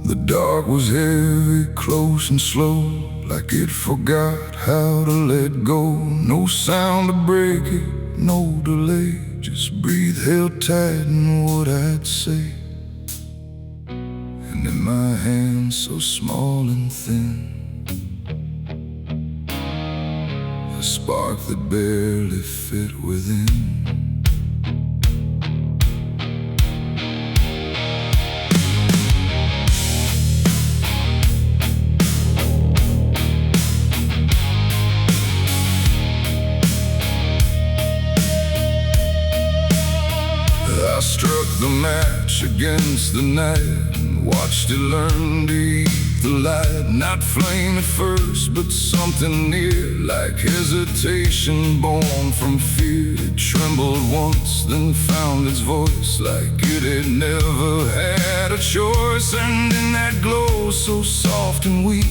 The dark was heavy, close and slow, like it forgot how to let go. No sound to break it, no delay, just breathe held tight in what I'd say. And in my hands so small and thin, a spark that barely fit within. I struck the match against the night and watched it learn to eat the light. Not flame at first, but something near, like hesitation born from fear. It trembled once, then found its voice, like it had never had a choice. And in that glow so soft and weak,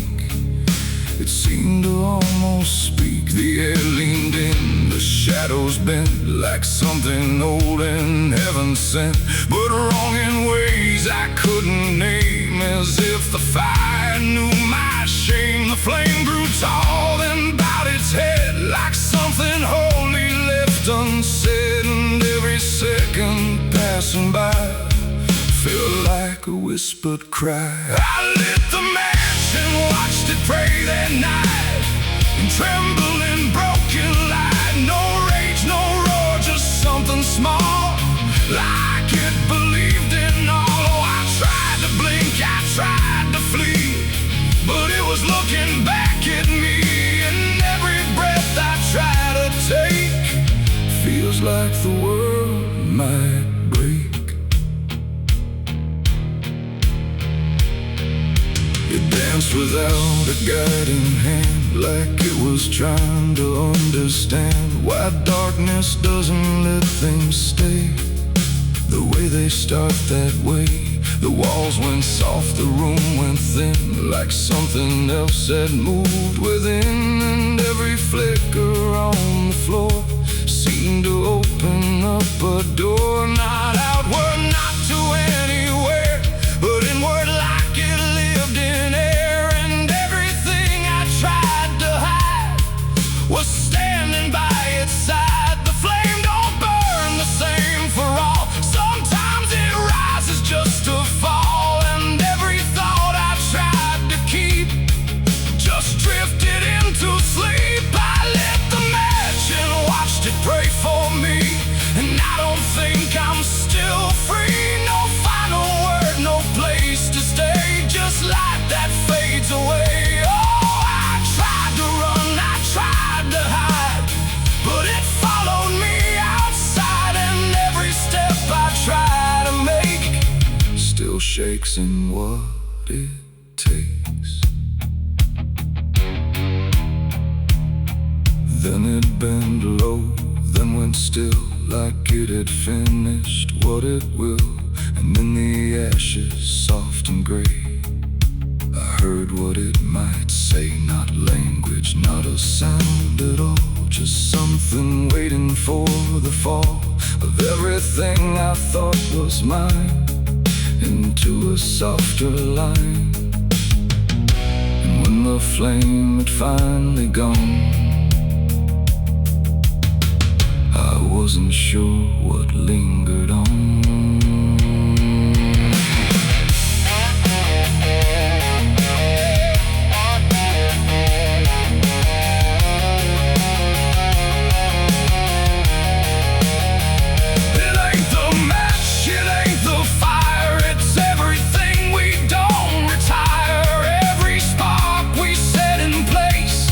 it seemed to almost speak. The air leaned in, the shadows bent, like something old and heaven sent, but wrong in ways I couldn't name. As if the fire knew my shame. The flame grew tall and bowed its head, like something holy left unsaid. And every second passing by felt like a whispered cry. I lit the match and watched it pray that night, and tremble in broken light. No rage, no roar, just something small, like it believed in all. Oh, I tried to blink, I tried to flee, but it was looking back at me. And every breath I try to take feels like the world might break. It danced without a guiding hand, like it was trying to understand why darkness doesn't let things stay the way they start that way. The walls went soft, the room went thin, like something else had moved within. And every flicker on the floor seemed to open up a door, not outward, not to anywhere, but inward, like it lived in air. And everything I tried to hide was standing by its side. The flame don't burn the same for all. Sometimes it rises just to fall. And every thought I tried to keep just drifted into sleep. I lit the match and watched it pray for me, and I don't think I'm still free. No final word, no place to stay, just light that fades away. Oh, I tried to run, I tried to hide, but it followed me outside. And every step I try to make still shakes in what it takes. Then it bent low, then went still, like it had finished what it will. And in the ashes, soft and gray, I heard what it might say. Not language, not a sound at all, just something waiting for the fall of everything I thought was mine into a softer line. And when the flame had finally gone, I wasn't sure what lingered on. It ain't the match, it ain't the fire, it's everything we don't retire. Every spark we set in place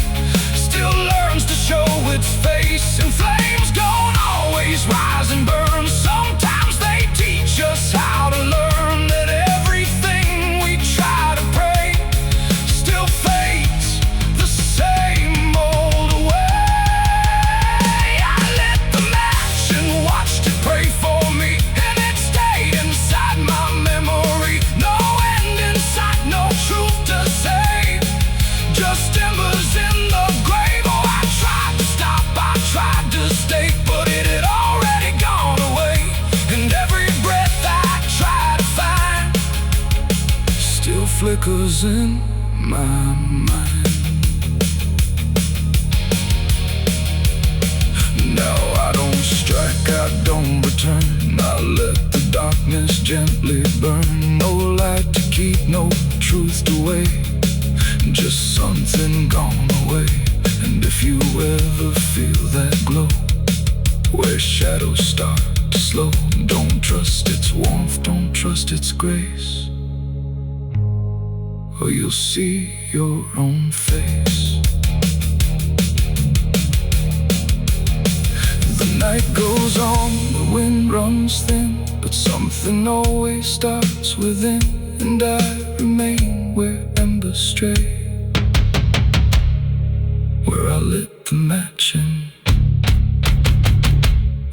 still learns to show its face. And flames don't always rise and burn, sometimes they teach flickers in my mind. Now I don't strike, I don't return. I let the darkness gently burn. No light to keep, no truth to weigh, just something gone away. And if you ever feel that glow, where shadows start to slow, don't trust its warmth, don't trust its grace, or you'll see your own face. The night goes on, the wind runs thin, but something always starts within. And I remain where embers stray, where I lit the match and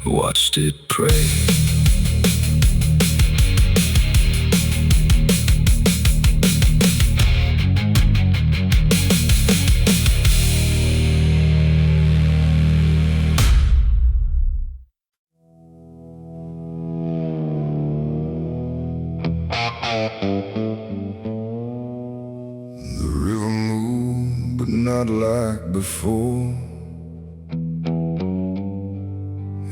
watched it pray. The river moved, but not like before.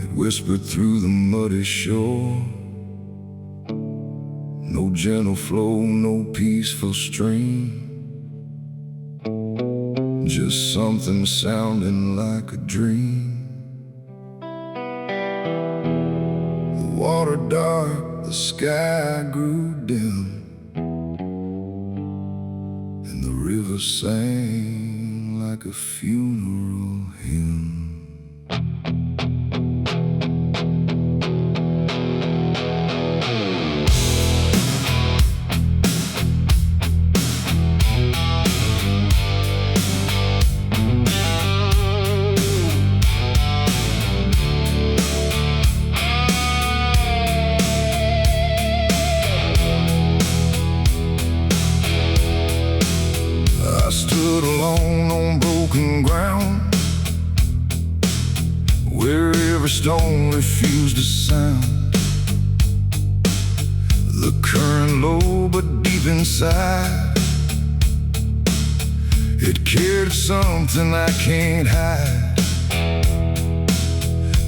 It whispered through the muddy shore. No gentle flow, no peaceful stream, just something sounding like a dream. The water dark, the sky grew dim, and the river sang like a funeral hymn. I stood alone on broken ground, where every stone refused to sound. The current low but deep inside, it carried something I can't hide.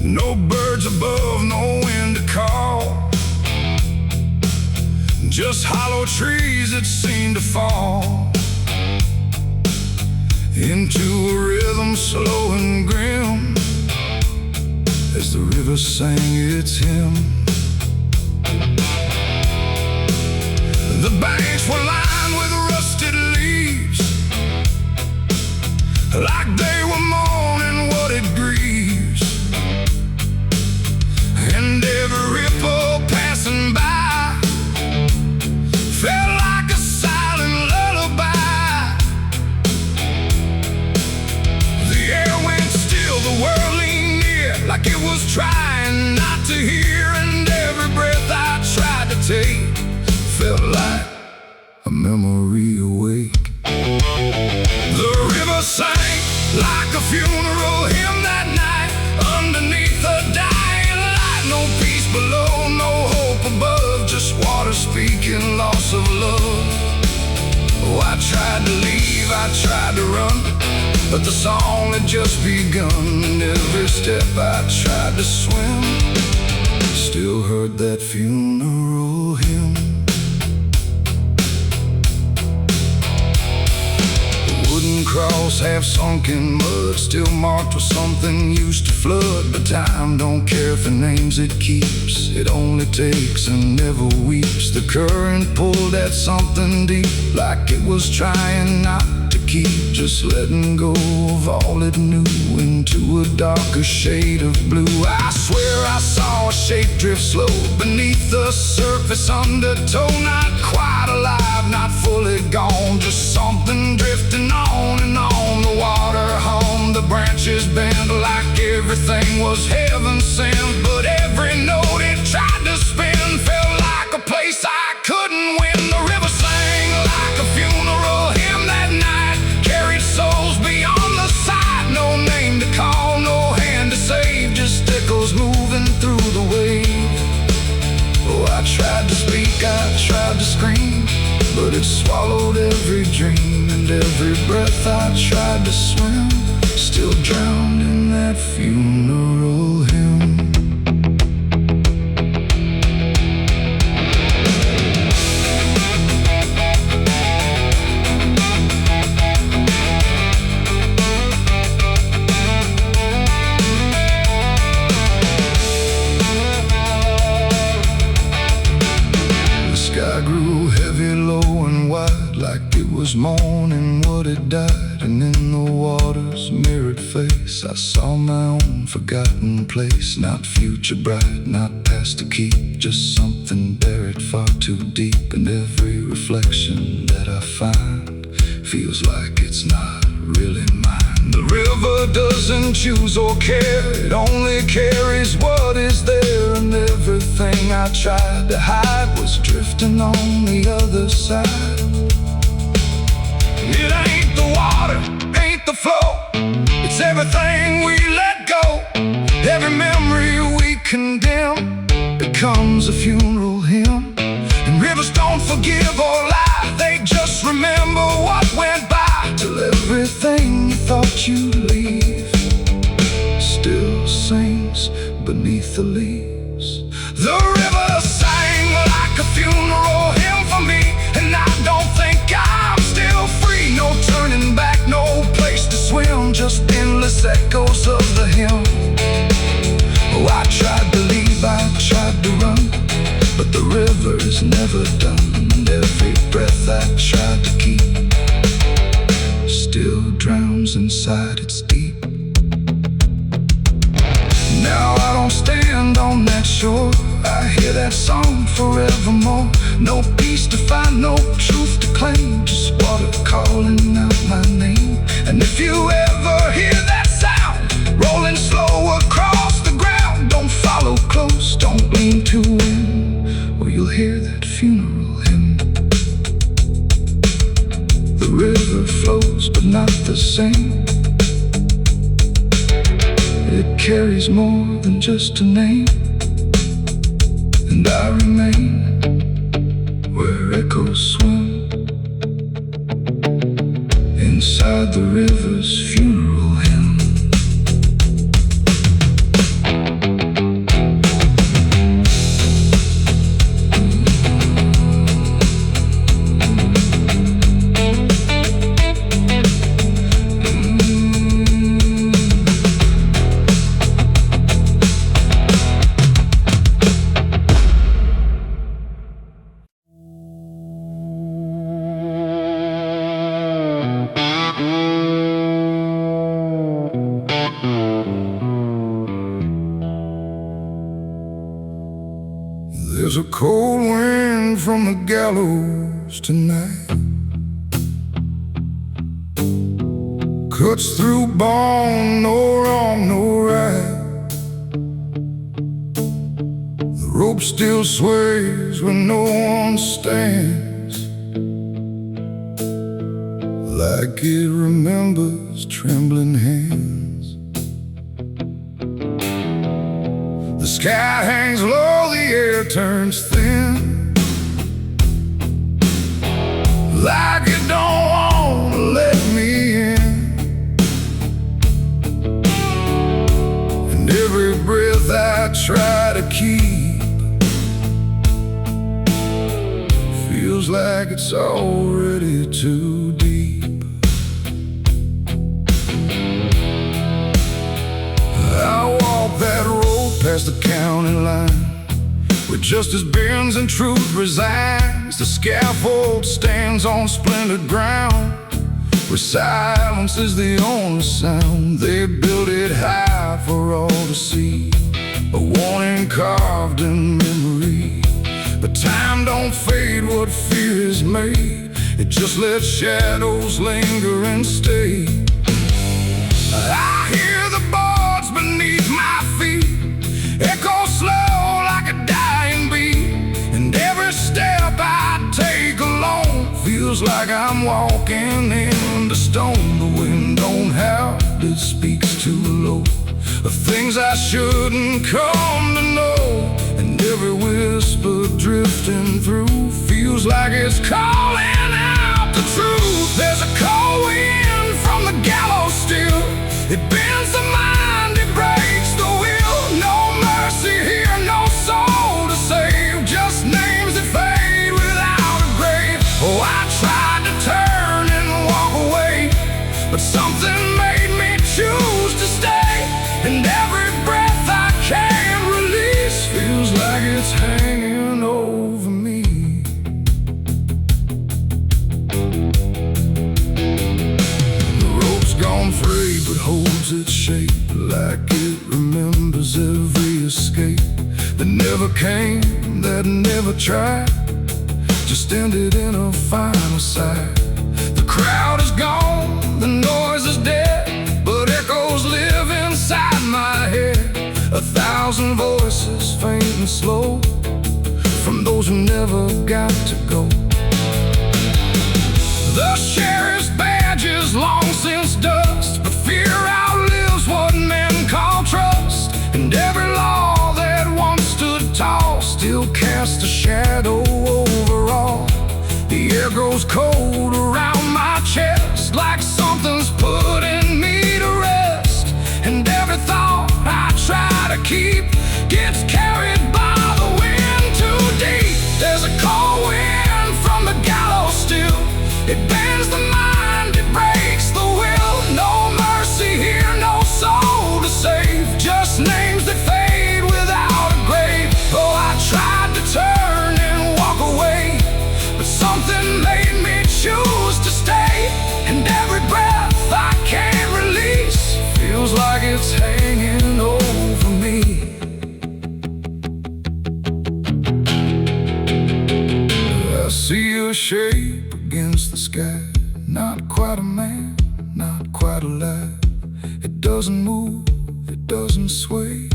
No birds above, no wind to call, just hollow trees that seemed to fall into a rhythm slow and grim, as the river sang its hymn. The banks were lined with rusted leaves, like they were mourning what it grieves. And every ripple passing by felt like a silent lullaby. The air went still, the world leaned near, like it was trying not to hear. And every breath I tried to take felt like a memory awake. The river sang like a funeral hymn that night, underneath the dying light. No peace below, no hope above, just water speaking loss of love. Oh, I tried to leave, I tried to run, but the song had just begun. And every step I tried to swim, still heard that funeral hymn. Wooden cross, half sunk in mud, still marked with something used to flood. But time don't care for names it keeps, it only takes and never weeps. The current pulled at something deep, like it was trying not to keep, just letting go of all it knew into a darker shade of blue. I swear I saw a shape drift slow beneath the surface undertow, not quite alive, not fully gone, just something drifting on and on. The water hummed, the branches bent, like everything was heaven sent. But every note it tried to spin felt like a place I couldn't win. The river sang like a funeral hymn that night, carried souls beyond the sight. No name to call, no hand to save, just echoes moving through the wave. Oh, I tried to speak, I tried to scream, but it swallowed every dream, and every breath I tried to swim still drowned in that funeral hymn. Grew heavy, low and wide, like it was morning what had died. And in the water's mirrored face I saw my own forgotten place. Not future bright, not past to keep, just something buried far too deep. And every reflection that I find feels like it's not really mine. The river doesn't choose or care, it only carries what is there. And everything I tried to hide was drifting on the other side. It ain't the water, ain't the flow, it's everything we let go. Every memory we condemn becomes a funeral hymn. And rivers don't forgive or lie, they just remember what went by. Till everything you thought you'd leave still sings beneath the leaves. The river sang like a funeral hymn for me, and I don't think I'm still free. No turning back, no place to swim, just endless echoes of the hymn. Oh, I tried to leave, I tried to run, but the river is never done. And every breath I tried to keep still drowns inside its deep. Now I don't stand on that shore, I hear that song forevermore. No peace to find, no truth to claim, just water calling out my name. And if you ever hear that sound rolling slow across the ground, don't follow close, don't lean too in, or you'll hear that funeral hymn. The river flows but not the same, it carries more than just a name. And I remain where echoes swim inside the river's funeral hymn. There's a cold wind from the gallows tonight, cuts through bone, no wrong, no right. The rope still sways when no one stands, like it remembers trembling hands. The sky hangs low, the air turns thin, like it don't want to let me in. And every breath I try to keep feels like it's already too deep. I walk that road past the county line, where justice bends and truth resigns. The scaffold stands on splintered ground, where silence is the only sound. They built it high for all to see, a warning carved in memory. But time don't fade what fear is made, it just lets shadows linger and stay. I hear the boards beneath my feet echo slow like a dying beat, and every step I take alone feels like I'm walking into stone. The wind don't howl, it speaks too low of things I shouldn't come to know, and every whisper drifting through feels like it's calling the truth. There's a cold wind from the gallows still. It bends the mind, it breaks the will. No mercy here, no soul to save. Just names that fade without a grave. Oh, I tried to turn and walk away, but something made me choose to stay. And every breath I can't release feels like it's hanging over me. The rope's gone free, but holds its shape like it remembers every escape that never came, that never tried, just ended in a final sigh. The crowd is gone, the noise is dead, but echoes live inside my head. 1,000 voices, faint and slow, from those who never got to go. The sheriff's badge is long since dust, but fear outlives what men call trust. And every law that once stood tall still casts a shadow over all. The air grows cold around my chest, like something's putting me to rest. And every thought I try to keep gets carried by the wind too deep. There's a cold wind from the gallows still. It bends the mind, it breaks the will. No mercy here, no soul to save. Just names that fade without a grave. Oh, I tried to turn and walk away, but something made me choose to stay. And every breath I can't release feels like it's hanging over me. I see a shape against the sky, not quite a man, not quite alive. It doesn't move, it doesn't sway,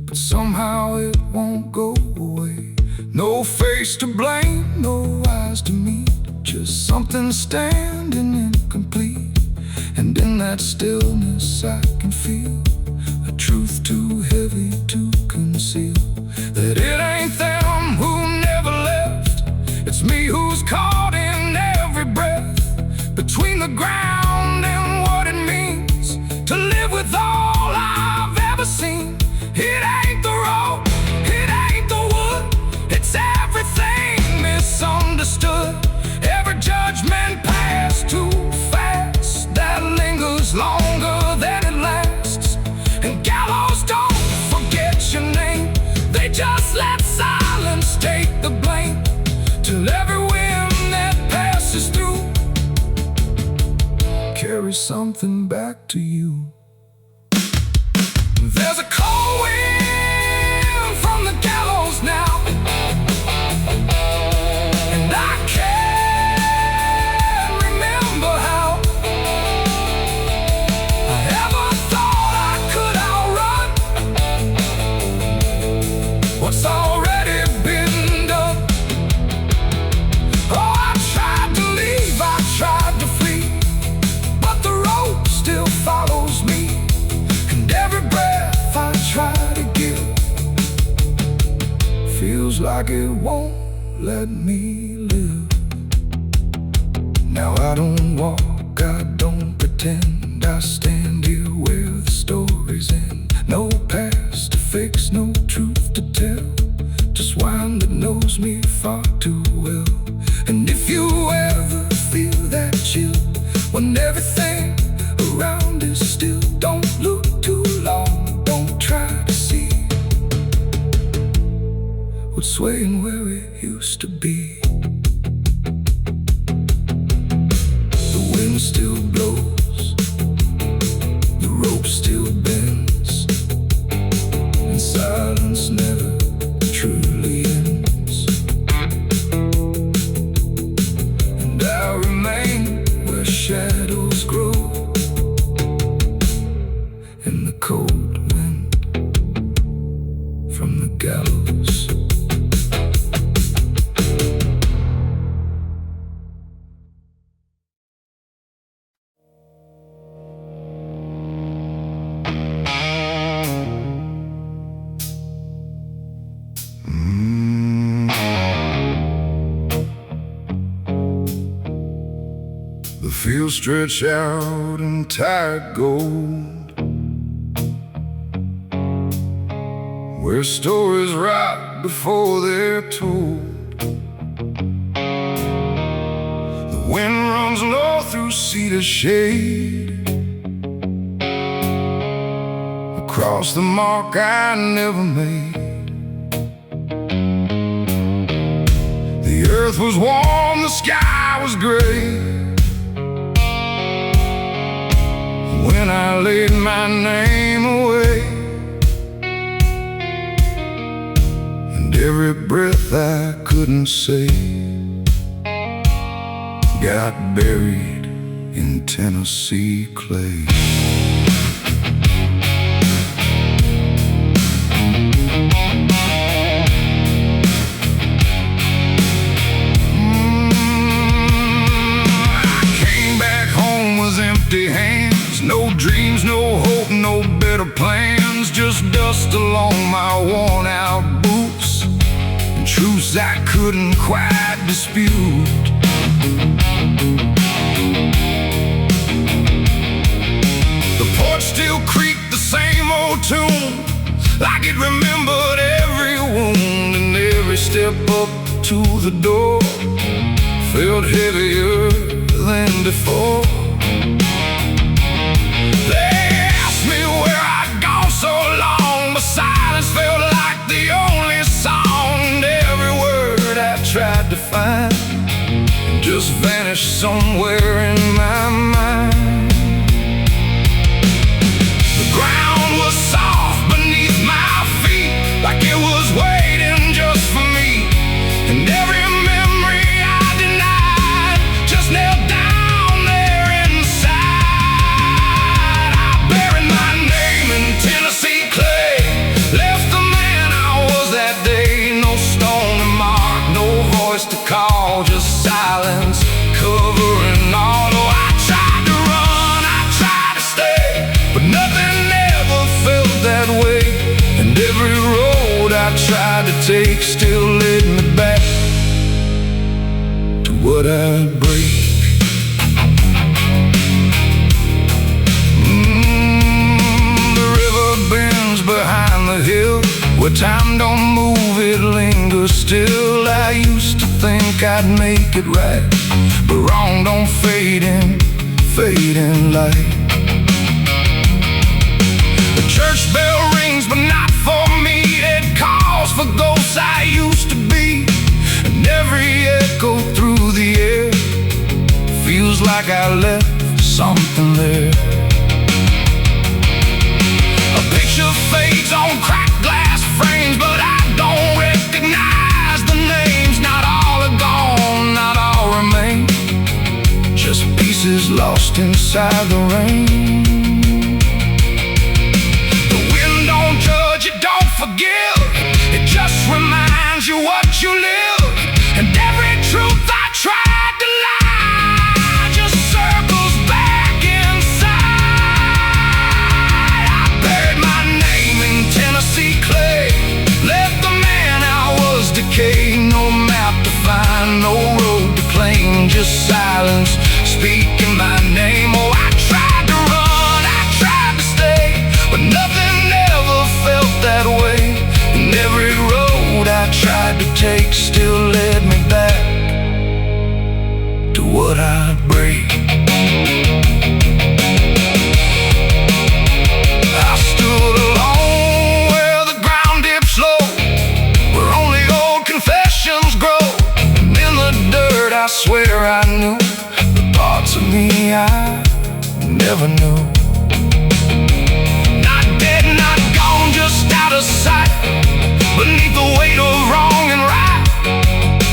but somehow it won't go away. No face to blame, no eyes to meet, just something standing incomplete. And in that stillness I can feel a truth too heavy to conceal, that it ain't them who never left, it's me who's caught in every breath, between the ground and what it means to live with all I've ever seen. It ain't the road, it ain't the wood, it's everything misunderstood. Every judgment passed too fast, that lingers longer than it lasts. And gallows don't forget your name, they just let silence take the blame, till every wind that passes through carries something back to you. There's a cold wind from the gallows now, and I can't remember how I ever thought I could outrun what's already been done. Oh, I tried to leave, I tried to flee, but the rope still follows me. And every breath I try to give feels like it won't let me live. Now I don't walk, I don't pretend, I stand here where the stories end. No past to fix, no truth to tell, just wine that knows me far too well. And if you ever feel that chill, when everything around is still, don't look too long, don't try to see what's swaying where it used to be. The wind still blows, the rope still bends, and silence never truly ends. And I remain where shadows grow, in the cold wind from the gallows. the fields stretch out in tired gold, where stories write before they're told. The wind runs low through cedar shade, across the mark I never made. The earth was warm, the sky was gray, when I laid my name away. And every breath I couldn't say got buried in Tennessee clay. Empty hands, no dreams, no hope, no better plans, just dust along my worn out boots and truths I couldn't quite dispute. The porch still creaked the same old tune, like it remembered every wound, and every step up to the door felt heavier than before. Silence felt like the only song, and every word I tried to find just vanished somewhere in my mind. The ground was soft beneath my feet, like it was waiting just for me, and every memory I denied just knelt down there inside. I buried my name in Tennessee clay, left the man I was that day, no stone to mark, no voice to call, just silence covering all. Oh, I tried to run, I tried to stay, but nothing ever felt that way, and every road I tried to take still led me back to what I'd break. Behind the hill, where time don't move, it lingers still. I used to think I'd make it right, but wrong don't fade in light. The church bell rings, but not for me. It calls for ghosts I used to be, and every echo through the air feels like I left something there. A picture fades on cracked glass frames, but I don't recognize the names. Not all are gone, not all remain, just pieces lost inside the rain. The wind don't judge, it don't forgive, it just reminds you what you live, and every truth I tried to lie just circles back inside. I buried my name in Tennessee clay, left the man I was decay, no map to find, no road to claim, just silence speaking my name. Oh, I tried to run, I tried to stay, but nothing ever felt that way, and every road I tried to take still led me back to what I'd break. I stood alone where the ground dips low, where only old confessions grow, and in the dirt I swear I knew the parts of me I never knew. Not dead, not gone, just out of sight, beneath the weight of wrong and right,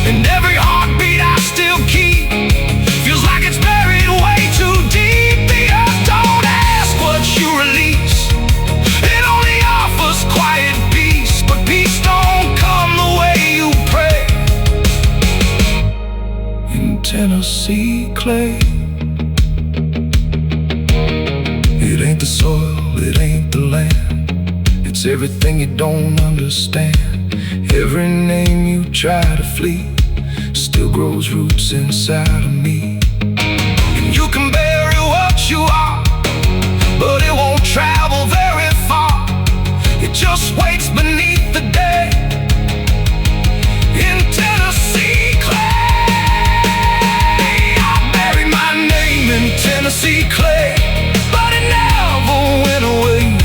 and every heartbeat I still keep feels like it's buried way too deep. The earth don't ask what you release, it only offers quiet peace, but peace don't come the way you pray. In Tennessee clay, it ain't the soil, it ain't the land, it's everything you don't understand. Every name you try to flee still grows roots inside of me. In You can bury what you are, but it won't travel very far. It just waits beneath the day in Tennessee clay. I buried my name in Tennessee clay, but it never went away.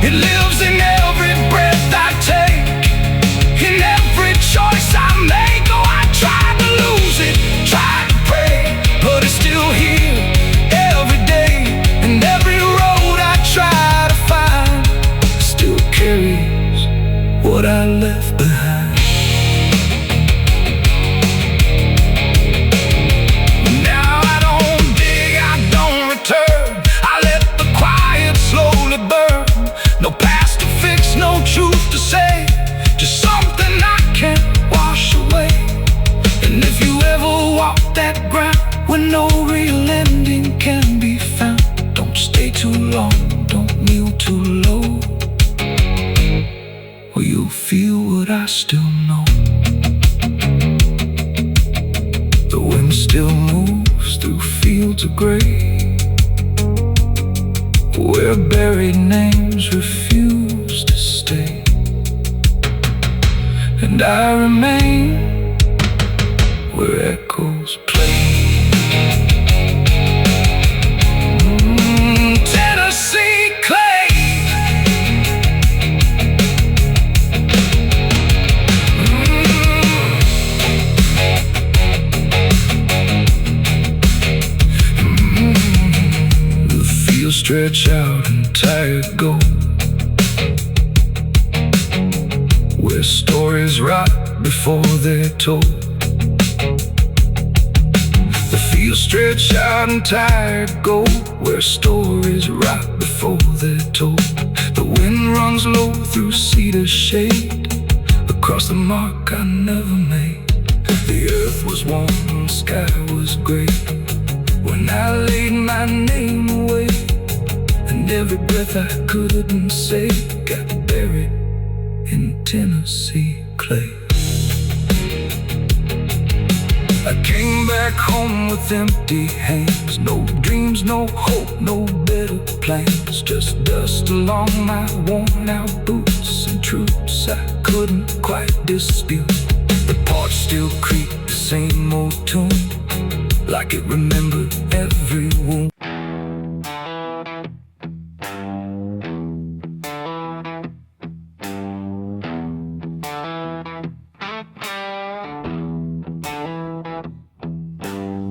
It lives in every breath I take, in every choice I make. Oh, I tried to lose it, tried to pray, but it's still here every day. And every road I try to find still carries what I left behind. Now I don't dig, I don't return. I let the quiet slowly burn. No past to fix, no truth to say, just something I can't wash away. And if you ever walk that ground where no real ending can be found, don't stay too long, don't kneel too low, or you'll feel what I still know. The wind still moves through fields of gray, where buried names refuse to stay. And I remain where echoes play. Tennessee clay. The fields stretch out and tired go, where stories rot before they're told. The fields stretch out and tired go, where stories rot before they're told. The wind runs low through cedar shade, across the mark I never made. The earth was warm and the sky was gray when I laid my name away. And every breath I couldn't say got buried in Tennessee clay. I came back home with empty hands, no dreams, no hope, no better plans, just dust along my worn out boots and truths I couldn't quite dispute. The porch still creaked the same old tune, like it remembered every wound.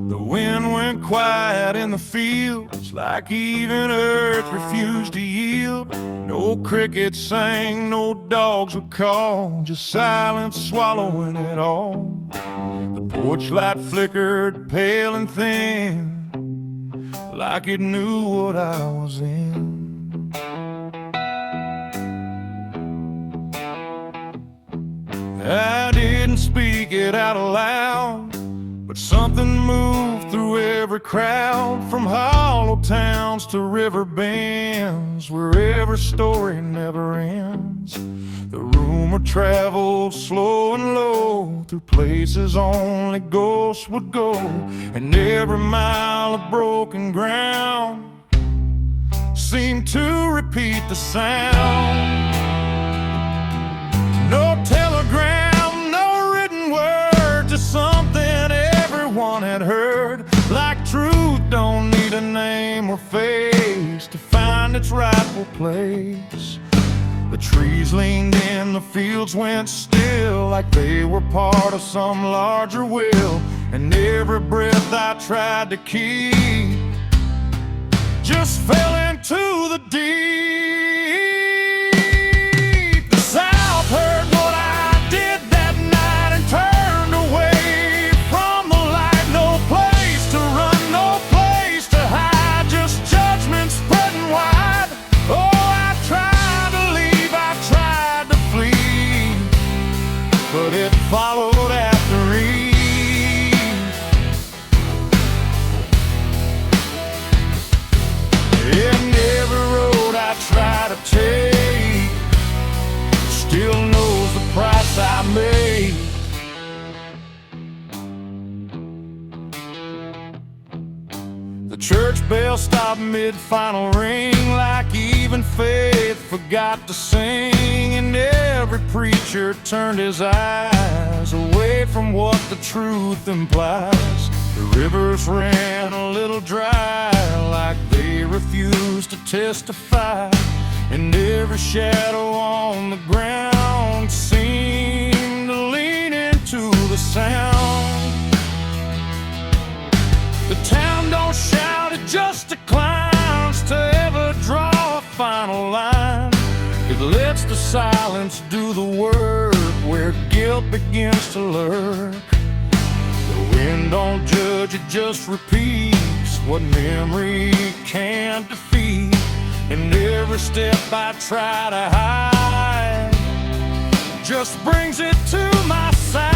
The wind went quiet in the fields, like even earth refused to yield. No crickets sang, no dogs would call, just silence swallowing it all. The porch light flickered pale and thin, like it knew what I was in. I didn't speak it out loud, but something moved through every crowd, from hollow towns to river bends, where every story never ends. The rumor traveled slow and low, through places only ghosts would go, and every mile of broken ground seemed to repeat the sound. No telegram, no written word, just something everyone had heard. Like truth don't need a name or face to find its rightful place. The trees leaned in, the fields went still, like they were part of some larger will. And every breath I tried to keep just fell into the deep. The South heard what I did that night and turned away from the light. No place to run, no place to hide, just judgment spreading wide. Oh, I tried to leave, I tried to flee, but it followed after Eve. In every road I tried The church bell stopped mid-final ring, like even faith forgot to sing, and every preacher turned his eyes away from what the truth implies. The rivers ran a little dry, like they refused to testify, and every shadow on the ground seemed to lean into the sound. The town don't shout, it just declines to ever draw a final line. It lets the silence do the work where guilt begins to lurk. The wind don't judge, it just repeats what memory can't defeat. And every step I try to hide just brings it to my side.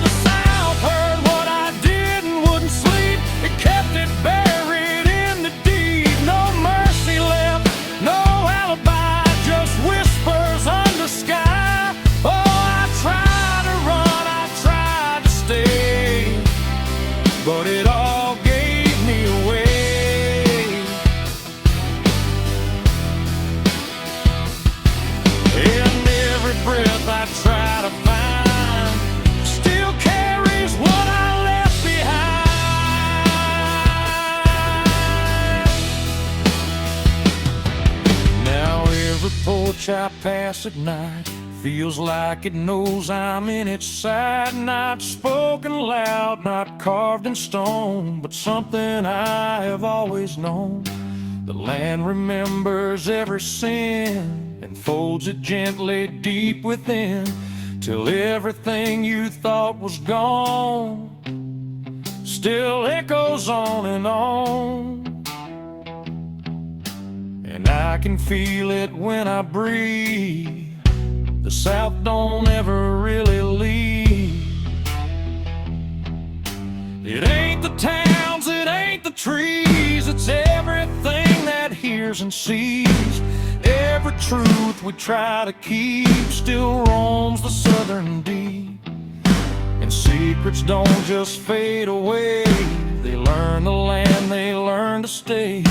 The South heard what I did and wouldn't sleep. It kept it buried in the deed. No mercy left, no alibi, just whispers under sky. Oh, I tried to run, I tried to stay, but it all gave me away. Breath I try to find still carries what I left behind. Now every porch I pass at night feels like it knows I'm in its side. Not spoken loud, not carved in stone, but something I have always known. The land remembers every sin and folds it gently deep within, till everything you thought was gone still echoes on and on. And I can feel it when I breathe. The South don't ever really leave. It ain't the towns, it ain't the trees, it's everything that hears and sees. Every truth we try to keep still roams the southern deep. And secrets don't just fade away, they learn the land, they learn to stay,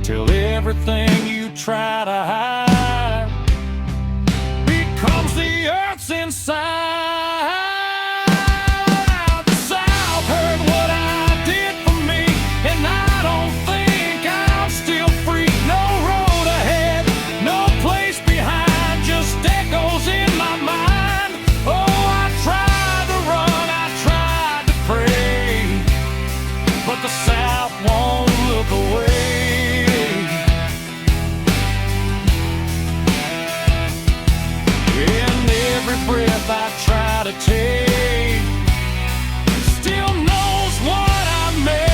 till everything you try to hide becomes the earth's inside. The South heard what I did for me, and I don't think I'm still free. No road ahead, no place behind, just echoes in my mind. Oh, I tried to run, I tried to pray, but the South won't look away. And every breath I try to take still knows what I made.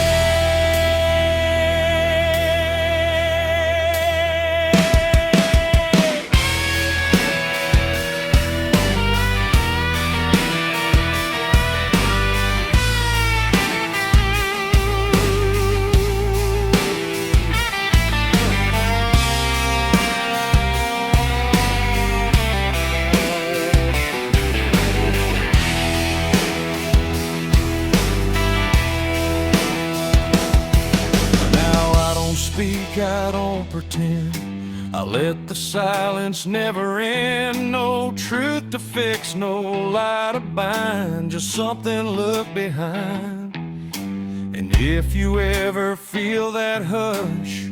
I don't pretend, I let the silence never end. No truth to fix, no lie to bind, just something look behind. And if you ever feel that hush,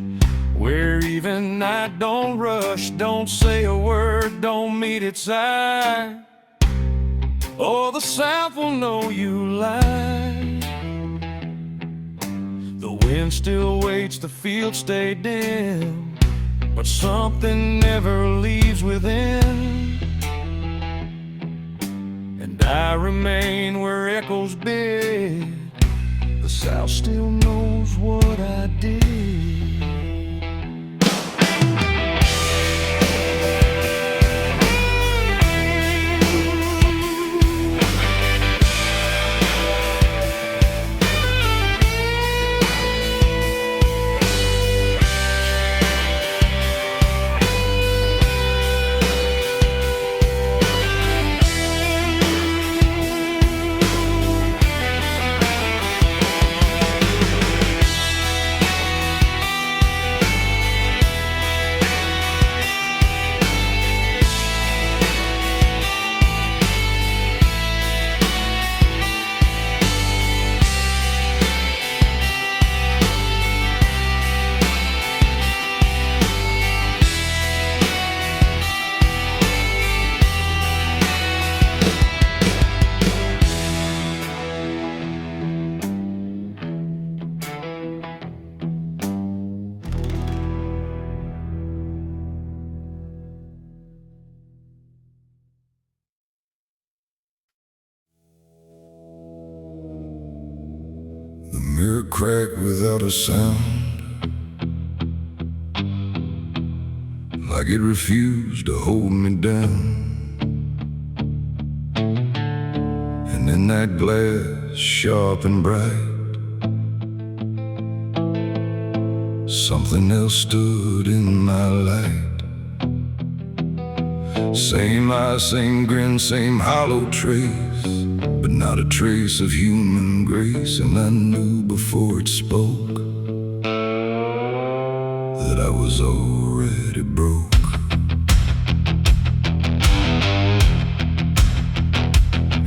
where even night don't rush, don't say a word, don't meet its eye, or the South will know you lied. The wind still waits, the fields stay dim, but something never leaves within. And I remain where echoes bid. The South still knows what I did. The mirror cracked without a sound, like it refused to hold me down. And in that glass, sharp and bright, something else stood in my light. Same eyes, same grin, same hollow trace, but not a trace of human grace. And I knew before it spoke that I was already broke.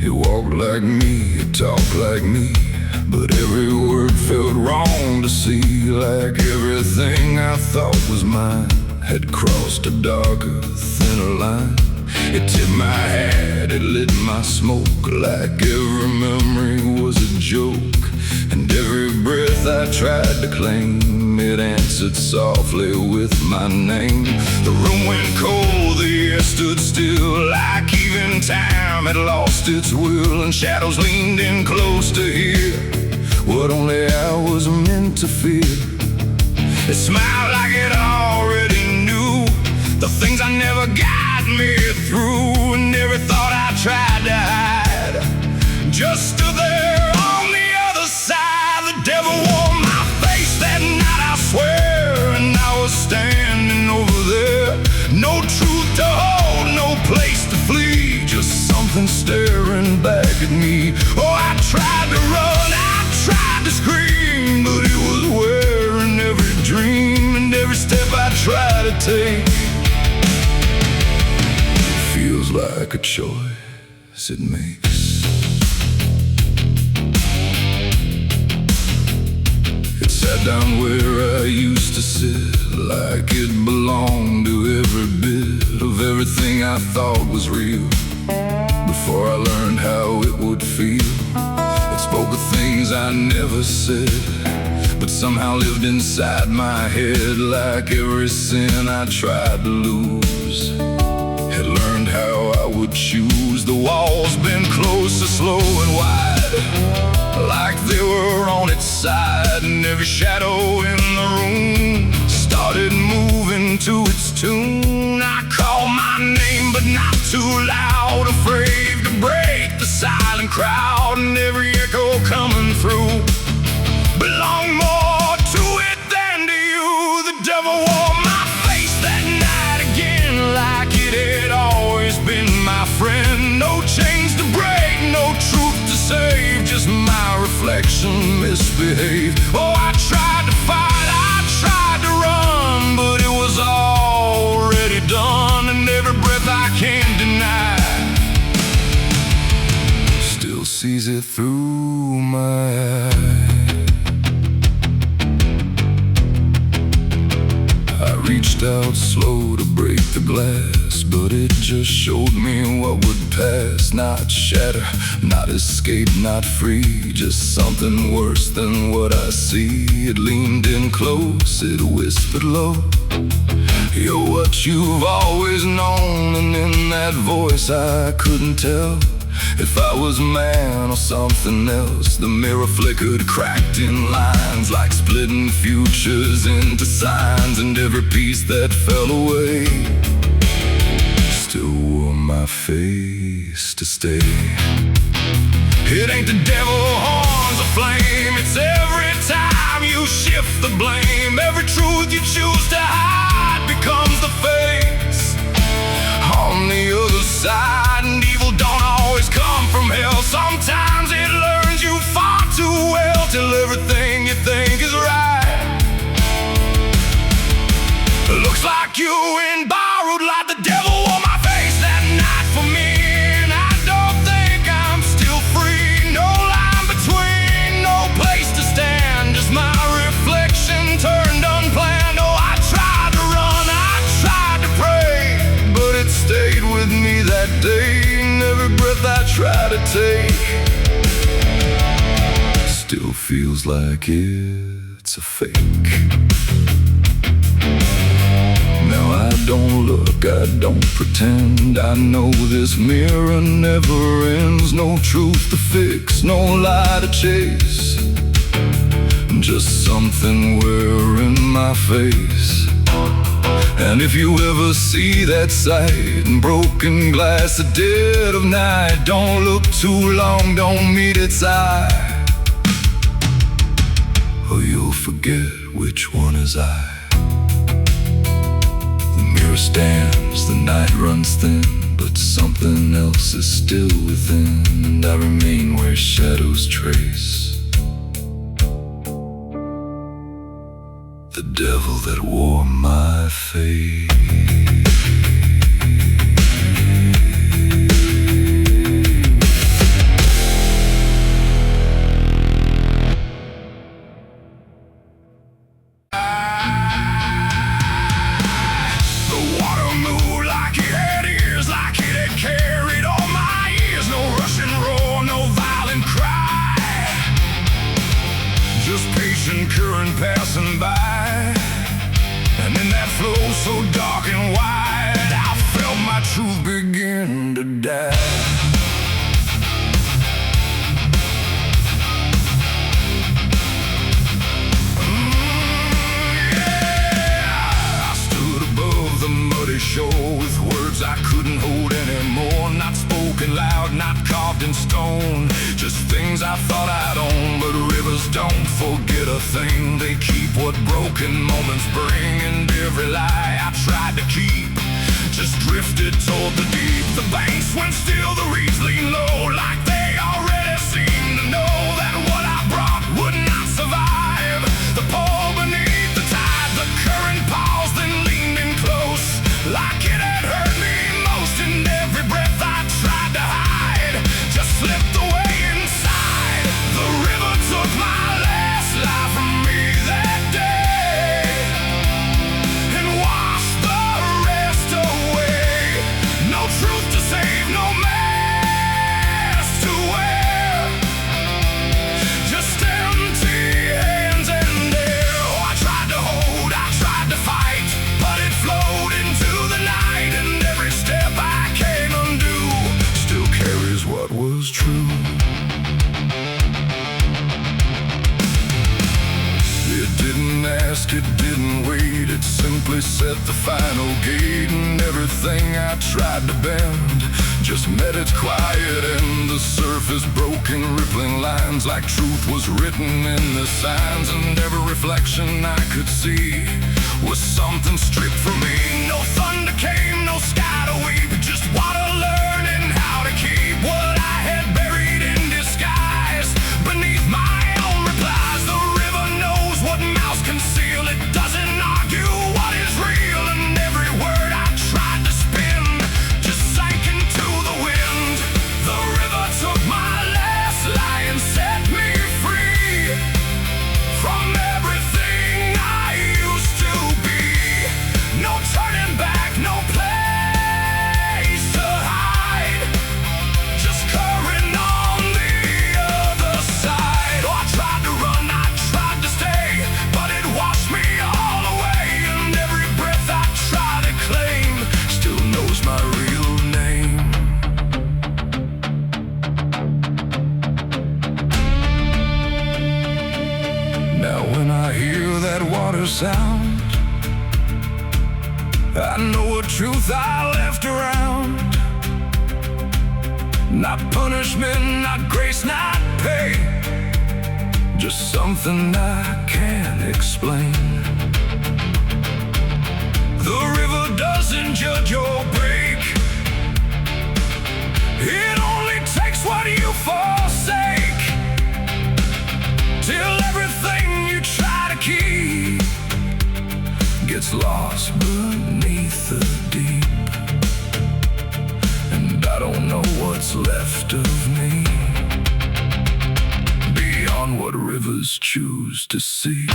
He walked like me, he talked like me, but every word felt wrong to see. Like everything I thought was mine had crossed a darker, thinner line. It tipped my hat, it lit my smoke, like every memory was a joke. And every breath I tried to claim, it answered softly with my name. The room went cold, the air stood still, like even time had lost its will. And shadows leaned in close to hear what only I was meant to fear. It smiled like it already knew the things I never got me through. And every thought I tried to hide just stood there on the other side. The devil wore my face that night, I swear, and I was standing over there. No truth to hold, no place to flee, just something staring back at me. Oh, I tried to run, I tried to scream, but it was wearing every dream. And every step I try to take feels like a choice it makes. It sat down where I used to sit, like it belonged to every bit of everything I thought was real. Before I learned how it would feel, it spoke of things I never said, but somehow lived inside my head. Like every sin I tried to lose, had learned how I would choose. The walls bent closer, slow and wide, like they were on its side. And every shadow in the room started moving to its tune. I called my name, but not too loud, afraid to break the silent crowd. And every echo coming through belonged more to it than to you. The devil wore my face that night again, like it had always been my friend. No chains to break, no truth to save, just my reflection misbehaved. Oh, I tried to fight, I tried to run, but it was already done. And every breath I can't deny still sees it through my eyes. I reached out slow to break the glass, but it just showed me what would pass. Not shatter, not escape, not free, just something worse than what I see. It leaned in close, it whispered low, you're what you've always known. And in that voice I couldn't tell if I was man or something else. The mirror flickered, cracked in lines, like splitting futures into signs. And every piece that fell away still wore my face to stay. It ain't the devil horns of flame, it's every time you shift the blame. Every truth you choose to hide becomes the face on the other side. And evil don't always come from hell, sometimes it learns you far too well, till everything you think is right looks like you in borrowed light. The devil wore my face that night for me, and I don't think I'm still free. No line between, no place to stand, just my reflection turned unplanned. Oh, I tried to run, I tried to pray, but it stayed with me that day. And every breath I try to take still feels like it's a fake. Now I don't look, I don't pretend, I know this mirror never ends. No truth to fix, no lie to chase, just something wearing my face. And if you ever see that sight in broken glass at dead of night, don't look too long, don't meet its eye, or you'll forget which one is I. The mirror stands, the night runs thin, but something else is still within, and I remain where shadows trace the devil that wore my face. Current passing by, and in that flow so dark and wide, I felt my truth begin to die. Yeah, I stood above the muddy shore with words I couldn't hold anymore, not spoken loud, not carved in stone, just things I thought I'd own. But rivers don't forget a thing, they keep what broken moments bring, and every lie I tried to keep just drifted toward the deep. The banks went still, the reeds lean low, like they already seemed to know that what I brought would not survive the pull beneath the tide. The current paused, then leaned in close, like it had hurt me most, and every breath I tried to hide just slipped away inside. The river took my last life from me that day, and washed the rest away. No truth to save, no mask to wear, just empty hands and air. Oh, I tried to hold, I tried to fight, but it flowed into the night, and every step I can't undo still carries what was true. It didn't ask, it didn't wait, it simply set the final gate, and everything I tried to bend just met its quiet end. The surface broke in rippling lines, like truth was written in the signs, and every reflection I could see was something stripped from me. No thunder came, no sky to weep, just water learning how to keep what I had buried in disguise beneath my own replies. The river knows what mouths conceal, it doesn't argue what is real, and every word I tried to spin just sank into the wind. The river took my last lie and set me free from everything I used to be. No turning back, no place to hide, just current on the other side. Oh, I tried to run, I tried to stay, but it washed me all away, and every breath I try to claim still knows my real name. Now when I hear that water sound, I know a truth I left around. Not punishment, not grace, not pay, just something I can't explain. The river doesn't judge or break, it only takes what you forsake, till everything you try to keep gets lost beneath the deep. And I don't know what's left of me beyond what rivers choose to see.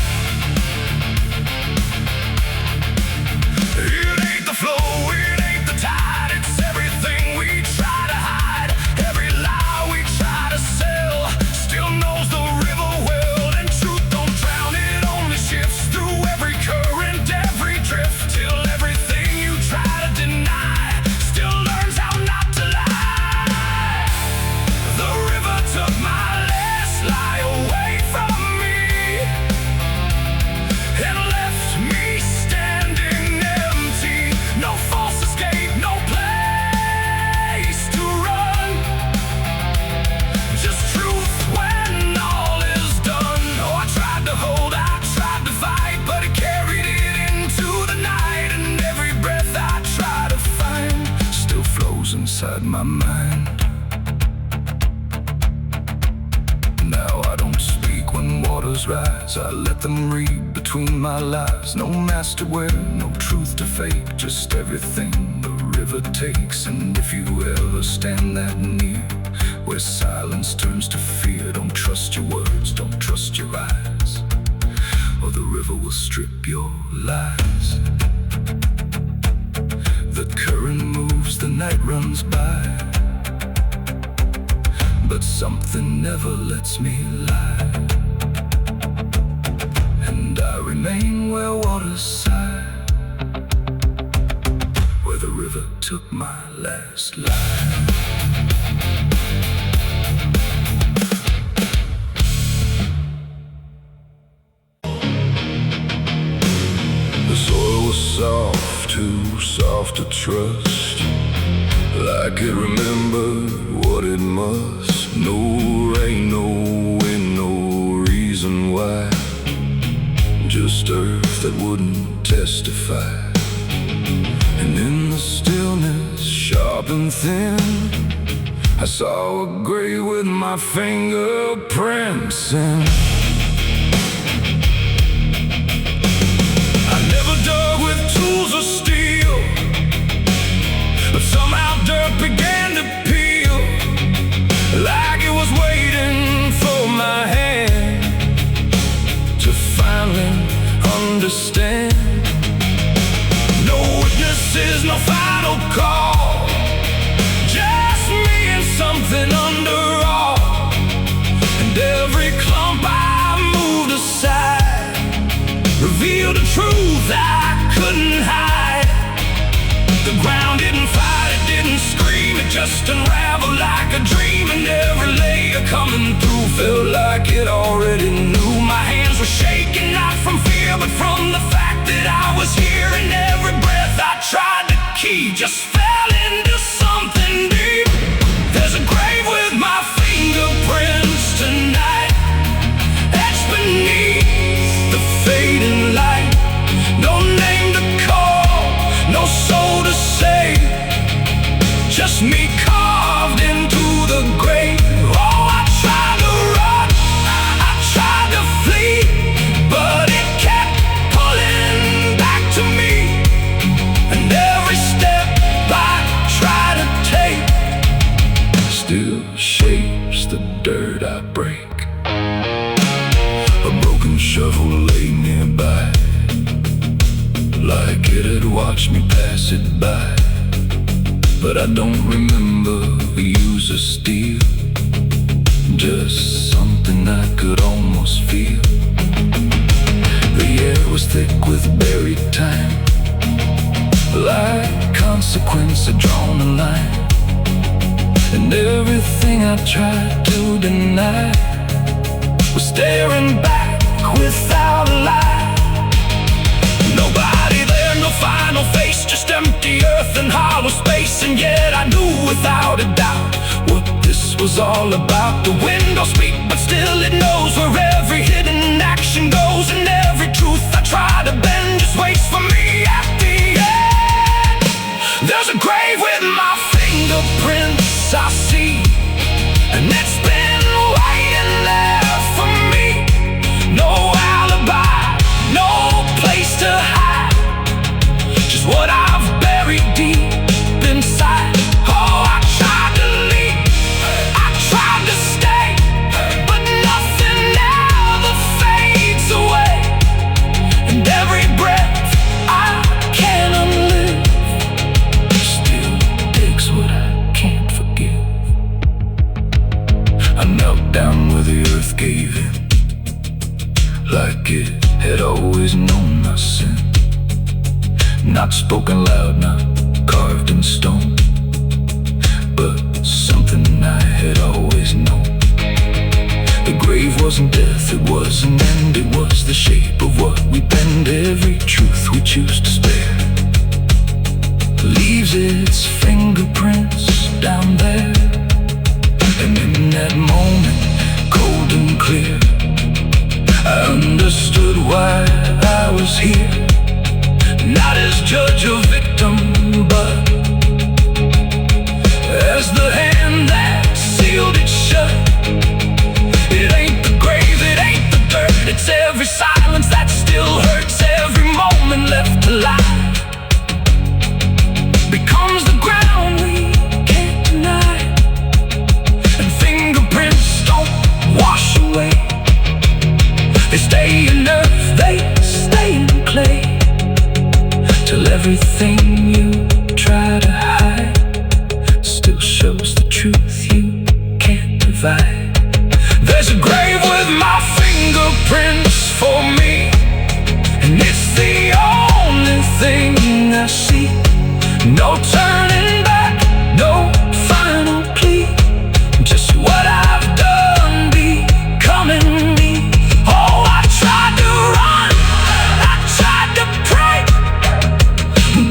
It ain't the flow, it ain't the tide, it's everything we try to hide. Every lie we try to sell still knows the river well, and truth don't drown, it only shifts through every current, every drift, till everything you try to deny still learns how not to lie. The river took my last lie away from me, monsters rise, I let them read between my lies. No master wear, no truth to fake, just everything the river takes. And if you ever stand that near, where silence turns to fear, don't trust your words, don't trust your eyes, or the river will strip your lies. The current moves, the night runs by, but something never lets me lie. And I remain where waters sigh, where the river took my last life. The soil was soft, too soft to trust, like it remembered what it must. No rain, no wind, no reason why, just earth that wouldn't testify. And in the stillness, sharp and thin, I saw a grave with my fingerprints in. I never dug with tools of steel, but somehow dirt began to peel, like it was waiting for my hand to finally understand. No witnesses, no final call, just me and something under all. And every clump I moved aside revealed a truth I couldn't hide. The ground didn't fight, it didn't scream, it just unraveled like a dream. And every layer coming through felt like it already knew. My hands were shaking, not from fear, but from the fact that I was here. And every breath I tried to keep just fell into something deep. There's a grave with my fingerprints tonight, etched beneath the fading light. No name to call, no soul to save, just me carved into the grave. Oh, I tried to run, I tried to flee, but it kept pulling back to me. And every step I try to take still shapes the dirt I break. A broken shovel lay nearby, like it had watched me pass it by. But I don't remember the use of steel, just something I could almost feel. The air was thick with buried time, like consequence had drawn a line. And everything I tried to deny was staring back without a lie. Nobody there, no final face, just empty earth and hollow space. And yet I knew without a doubt what this was all about. The wind don't speak, but still it knows where every hidden action goes. And every truth I try to bend just waits for me at the end. There's a grave with my fingerprints I see, and it's been waiting there for me. No alibi, no place to hide, just what I've buried deep inside. Oh, I tried to leave, I tried to stay, but nothing ever fades away. And every breath I can unlive still takes what I can't forgive. I knelt down where the earth gave in, like it had always known my sin. Not spoken loud, not carved in stone, but something I had always known. The grave wasn't death, it was an end. It was the shape of what we bend. Every truth we choose to spare leaves its fingerprints down there. And in that moment, cold and clear, I understood why I was here. Not as judge or victim, but as the hand that sealed it shut. It ain't the grave, it ain't the dirt, it's every silence that still hurts, every moment left alive becomes the ground we can't deny. And fingerprints don't wash away. They stay in earth, they stay in clay, till everything you try to hide still shows the truth you can't divide. There's a grave with my fingerprints for me, and it's the only thing I see. No turning back, no final plea, just what I've done becoming me. Oh, I tried to run, I tried to pray,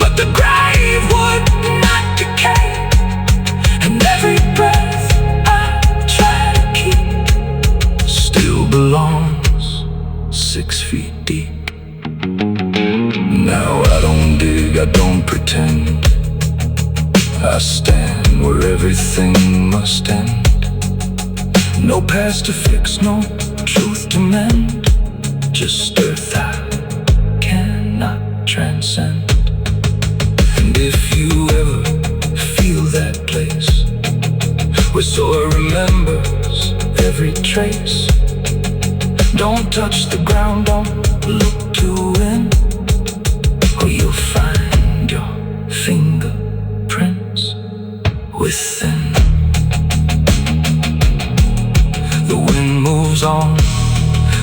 but the grave would not decay. And every breath I try to keep still belongs 6 feet deep. Now I don't dig, I don't pretend. I stand where everything must end. No past to fix, no truth to mend, just earth I cannot transcend. And if you ever feel that place where soil remembers every trace, don't touch the ground, don't look to win, or you'll find your fingerprints within. The wind moves on,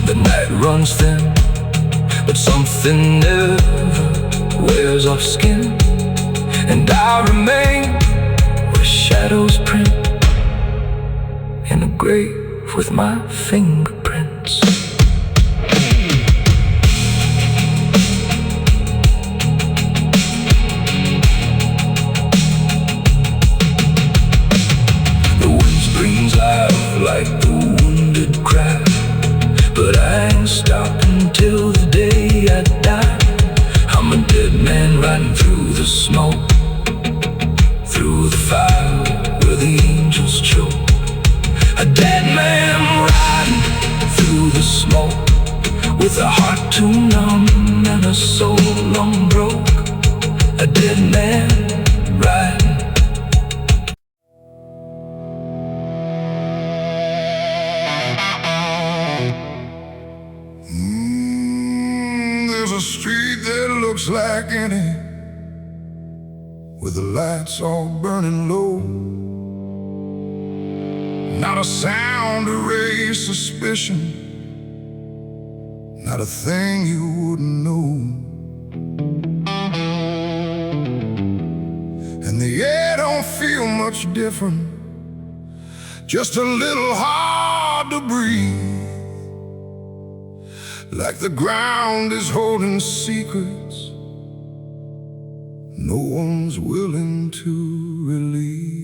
the night runs thin, but something never wears off skin. And I remain where shadows print, in a grave with my fingerprints. Like the wounded cry, but I ain't stopping till the day I die. I'm a dead man riding through the smoke, through the fire where the angels choke. A dead man riding through the smoke, with a heart too numb and a soul long broke. A dead man riding. There's a street that looks like any, with the lights all burning low. Not a sound to raise suspicion, not a thing you wouldn't know. And the air don't feel much different, just a little hard to breathe. Like the ground is holding secrets no one's willing to release.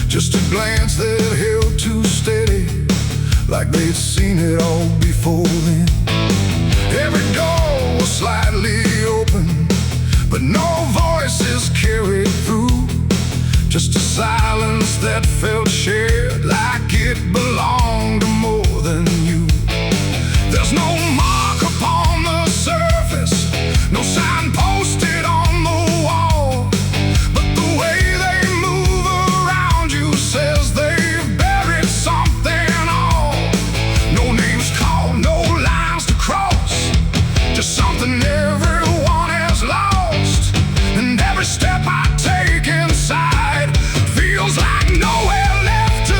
Just a glance that held too steady, like they'd seen it all before then. Every door was slightly open, but no voices carried through. Just a silence that felt shared, like it belonged to more than you. There's no mark upon the surface, no sign posted on the wall, but the way they move around you says they've buried something all. No names called, no lines to cross, just something everyone has lost. And every step I take inside feels like nowhere left to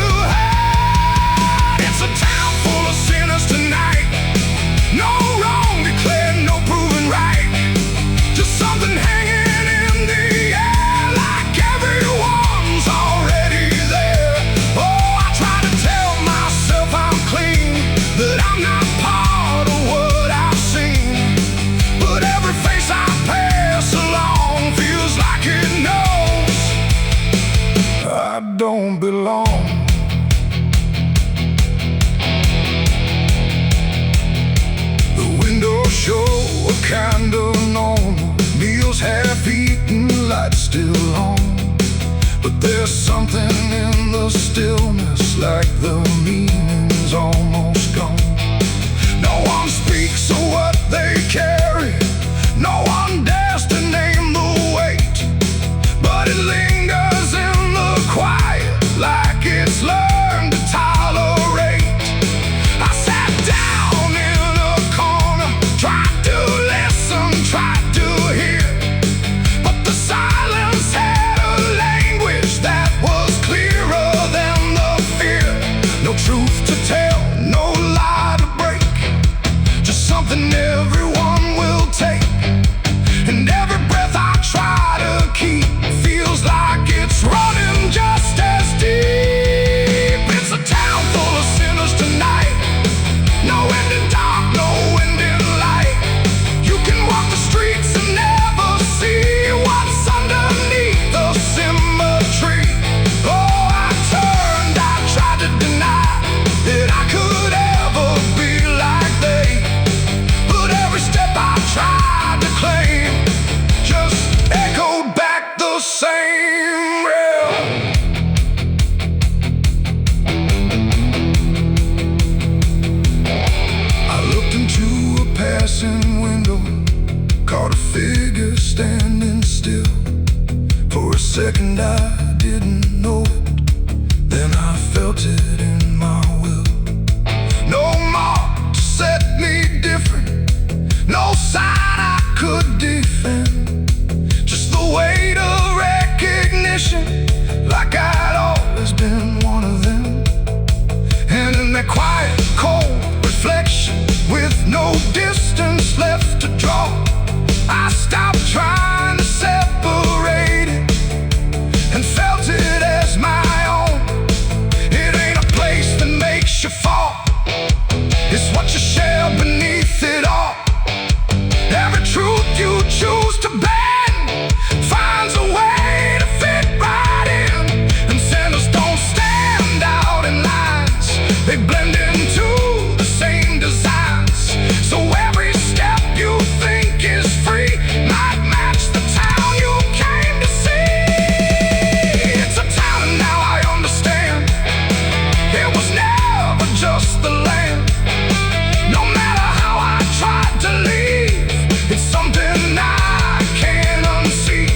kinda normal. Meals half eaten, lights still on. But there's something in the stillness, like the meaning's almost gone. No one speaks of what they carry, no one dares to name the weight, but it lingers in the quiet, like it's learned to tolerate. I sat down in a corner, tried to listen, tried to hear, but the silence had a language that was clearer than the fear. No truth to tell, no lie to break, just something everyone will take. And every breath I try to keep feels like it's running just as deep. It's a town full of sinners tonight, no end in dark, no end in light. You can walk the streets and never see what's underneath the symmetry. Oh, I turned, I tried to deny that I could ever be like they, but every step I tried to claim just echoed back the same rail. I looked into a passing window, caught a figure standing still. For a second I didn't know it, then I felt it in my will. No mark to set me different, no sign I could defend, just the weight of recognition, like I'd always been one of them. And in that quiet, cold reflection, with no distance left to draw, I stopped trying to separate it and felt it as my own. It ain't a place that makes you fall, it's what you share beneath it all. Every truth you choose to bend finds a way to fit right in. And sinners don't stand out in lines, they blend into the same designs. So every step you think is free might match the town you came to see. It's a town and now I understand, it was never just the land. No matter how I tried to leave, it's something I can't unsee.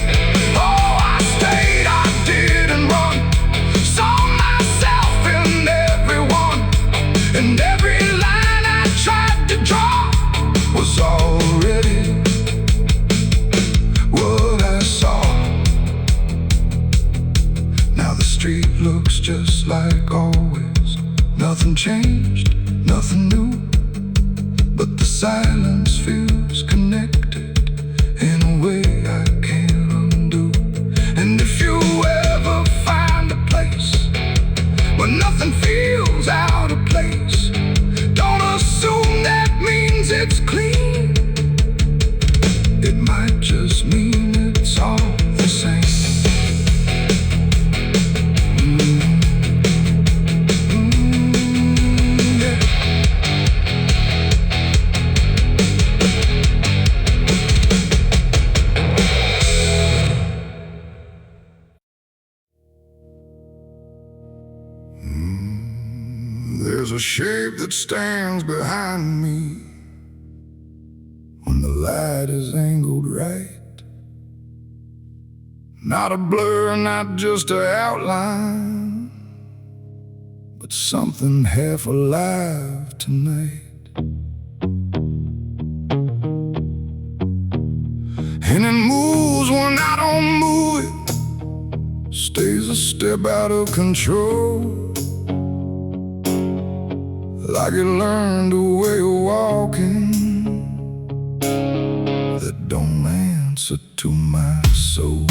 Oh, I stayed, I didn't run, saw myself in everyone, and every line I tried to draw was already what I saw. Now the street looks just like always, nothing changed, nothing new, but the silence feels connected in a way I can't undo. And if you ever find a place where nothing feels out of place, don't assume that means it's clean. It might just mean it's all the same. Yeah. There's a shape that stands behind me when the light is angled right. Not a blur, not just an outline, but something half alive tonight. And it moves when I don't move it, stays a step out of control, like it learned a way of walking that don't answer to my soul.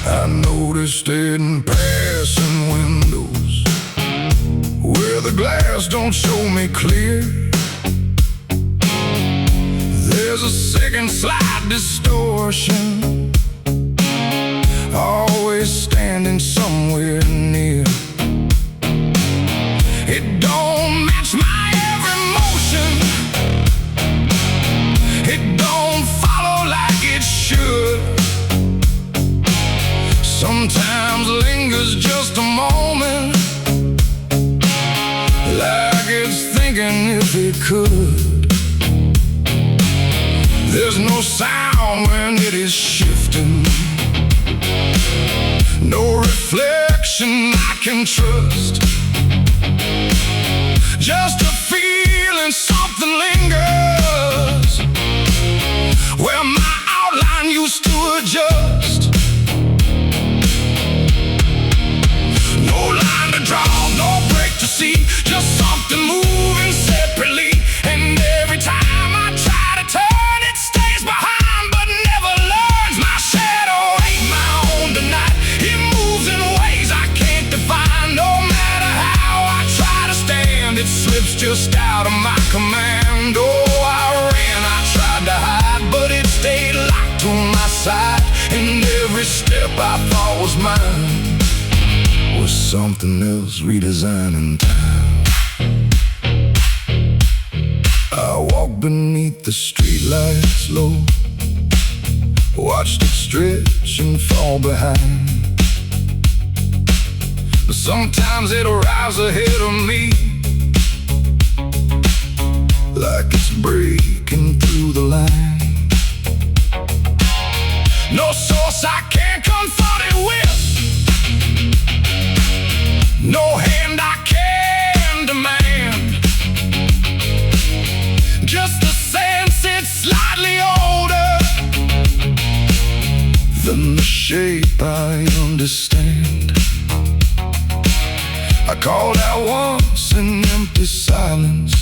I noticed it in passing windows where the glass don't show me clear. There's a second slight distortion, always standing somewhere near. just a moment, like it's thinking if it could. There's no sound when it is shifting, no reflection I can trust. Just a feeling, something lingers where my outline used to adjust. No line to draw, no break to see, just something moving separately. And every time I try to turn, it stays behind but never learns. My shadow ain't my own tonight, it moves in ways I can't define. No matter how I try to stand, it slips just out of my command. Oh, I ran, I tried to hide, but it stayed locked to my side. And every step I thought was mine was something else redesigning time. I walked beneath the streetlights low, watched it stretch and fall behind. But sometimes it'll rise ahead of me, like it's breaking through the line. No source I can confront it with, no hand I can demand. Just a sense it's slightly older than the shape I understand. I called out once in empty silence,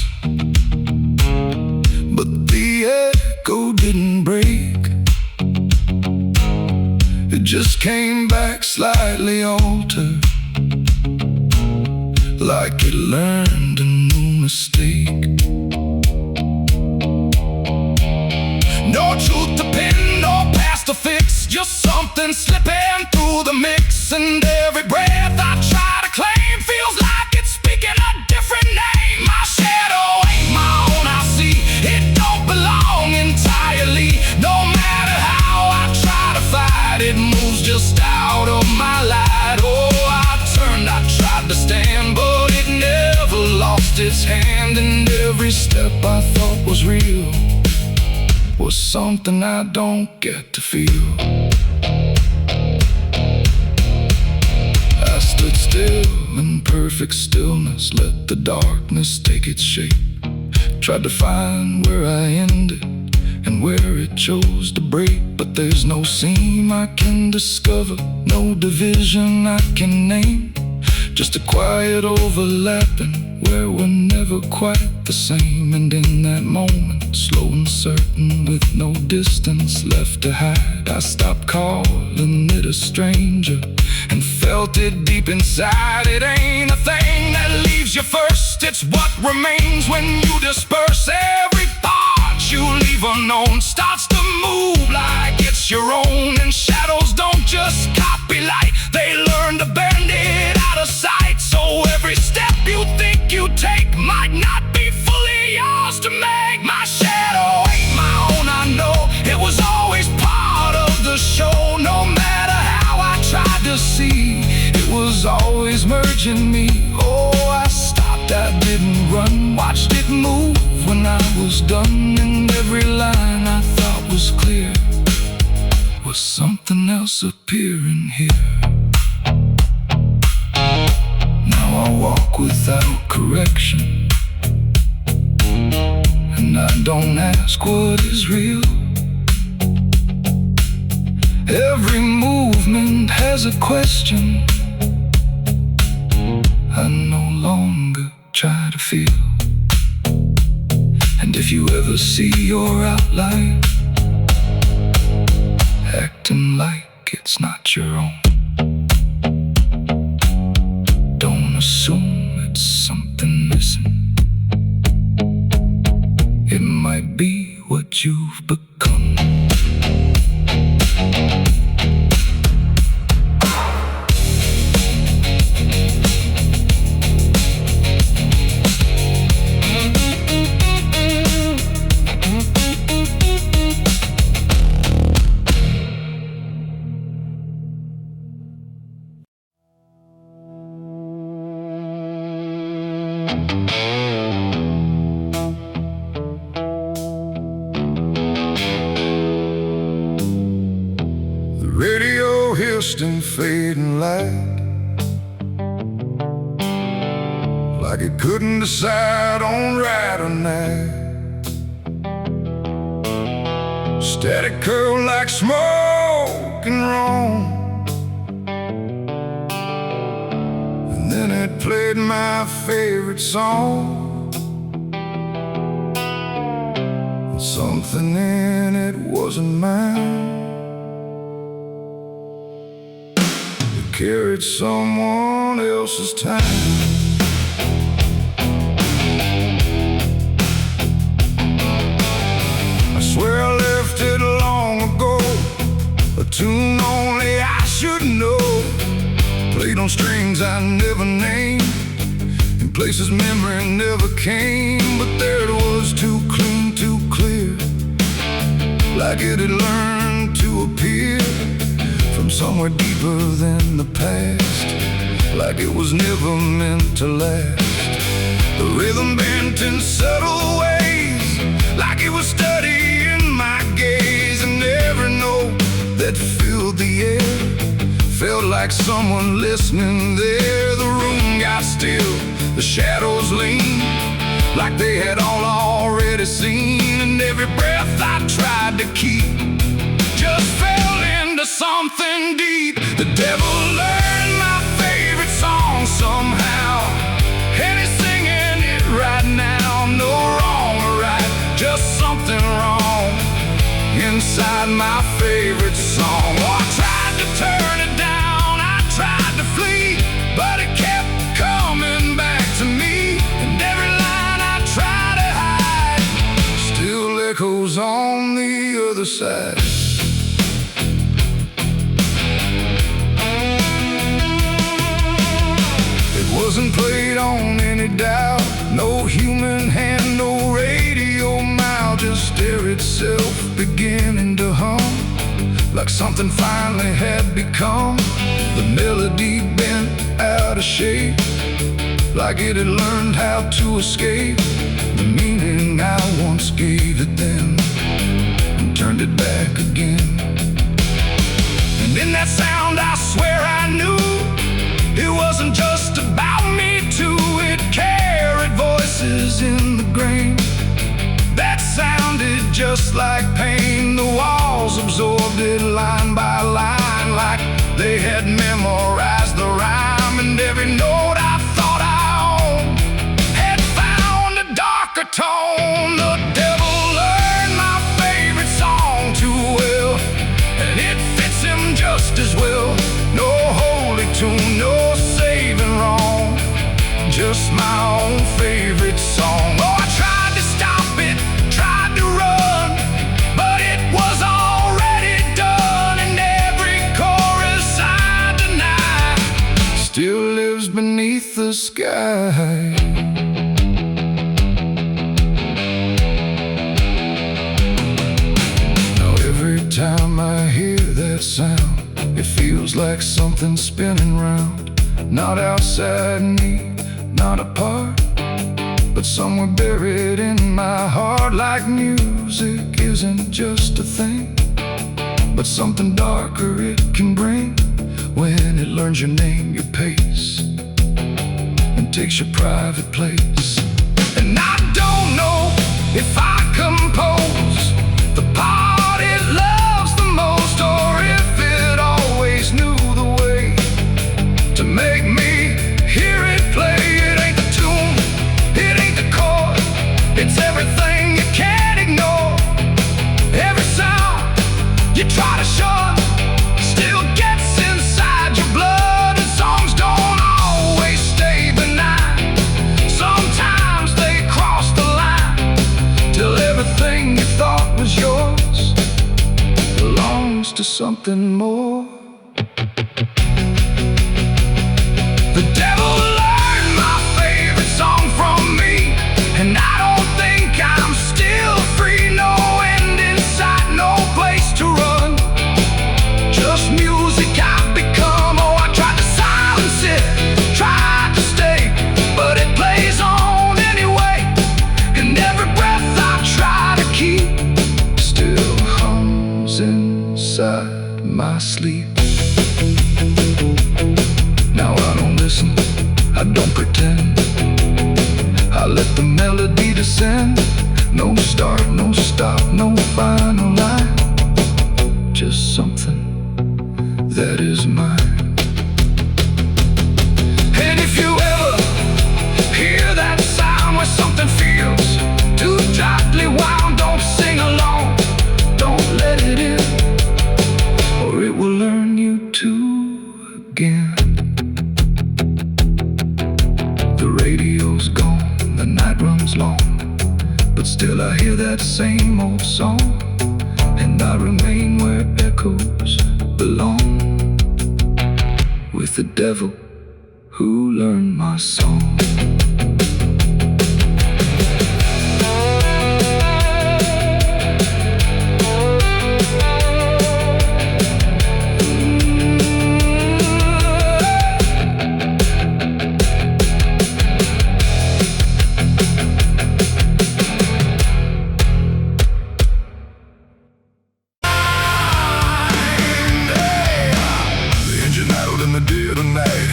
but the echo didn't break. It just came back slightly altered, like it learned a new mistake. No truth to pin, no past to fix, just something slipping through the mix. And every breath I try to claim feels like it's speaking a different name. My shadow ain't my own, I see it don't belong entirely. No matter how I try to fight, it moves just out of my light. Oh, I turned, I tried to stand, but it never lost its hand. And every step I thought was real was something I don't get to feel. I stood still in perfect stillness, let the darkness take its shape. Tried to find where I ended and where it chose to break, but there's no seam I can discover, no division I can name. Just a quiet overlapping where we're never quite the same. And in that moment, slow and certain, with no distance left to hide, I stopped calling it a stranger and felt it deep inside. It ain't a thing that leaves you first, it's what remains when you disperse. Every thought you leave unknown starts to move like it's your own. And shadows don't just copy light, they learn to bend it out of sight. So every step you think you take might not be fully yours to make. My shadow ain't my own, I know it was always part of the show. No matter how I tried to see, it was always merging me. Oh, I stopped, I didn't run, watched it move when I was done. And every line I thought was clear was something else appearing here. Now I walk without correction, and I don't ask what is real. Every movement has a question I no longer try to feel. And if you ever see your outline acting like it's not your own, don't assume it's something missing. It might be what you've become. The radio hissed in fading light, like it couldn't decide on right or night. Static curled like smoke and wrong, and then it played my favorite song. And something in it wasn't mine. It carried someone else's time. I swear I left it long ago, a tune only I should know, played on strings I never named, in places memory never came. But there it was, too clean, too clear, like it had learned to appear from somewhere deeper than the past, like it was never meant to last. The rhythm bent in subtle ways, like it was studying my gaze, and every note that filled the air felt like someone listening there. The room got still, the shadows leaned, like they had all already seen, and every breath I tried to keep just fell into something deep. The devil learned my favorite song somehow, and he's singing it right now. No wrong or right, just something wrong inside my favorite song. Oh, I tried to turn it down, I tried to flee, but it kept coming back to me, and every line I tried to hide still echoes on the other side. It wasn't played on any dial, no human hand, no radio mile, just air itself beginning to hum, like something finally had become. The melody bent out of shape, like it had learned how to escape the meaning I once gave it then, and turned it back again. And in that sound I swear I knew it wasn't just about me too. It carried voices in the grain that sounded just like pain. The walls absorbed it line by line, like they had memorized the rhyme, and every note I thought I owned had found a darker tone. The devil learned my favorite song too well, and it fits him just as well. No holy tune, no saving wrong, just my own favorite song. Oh, I tried to stop it, tried to run, but it was already done, and every chorus I deny still lives beneath the sky. Now every time I hear that sound, it feels like something spinning round, not outside me, not apart, but somewhere buried in my heart. Like music isn't just a thing, but something darker it can bring, when it learns your name, your pace, and takes your private place. And I don't know if I compose the part it loves the most, or if it always knew the way to make me hear it play. It ain't the tune, it ain't the chord, it's everything you can't ignore. Every sound you try to shun still gets inside your blood, and songs don't always stay benign. Sometimes they cross the line, till everything you thought was yours belongs to something more. The devil learned my favorite song from me, and I don't think I'm still free. No end in sight, no place to run, just music I've become. Oh, I tried to silence it, tried to stay, but it plays on pretend. I let the melody descend. No start, no stop, no final line. Just something that is mine. And if you ever hear that sound where something feels too tightly wound, don't sing along, don't let it in, or it will learn you to again. The radio's gone, the night runs long, but still I hear that same old song, and I remain where echoes belong, with the devil who learned my song.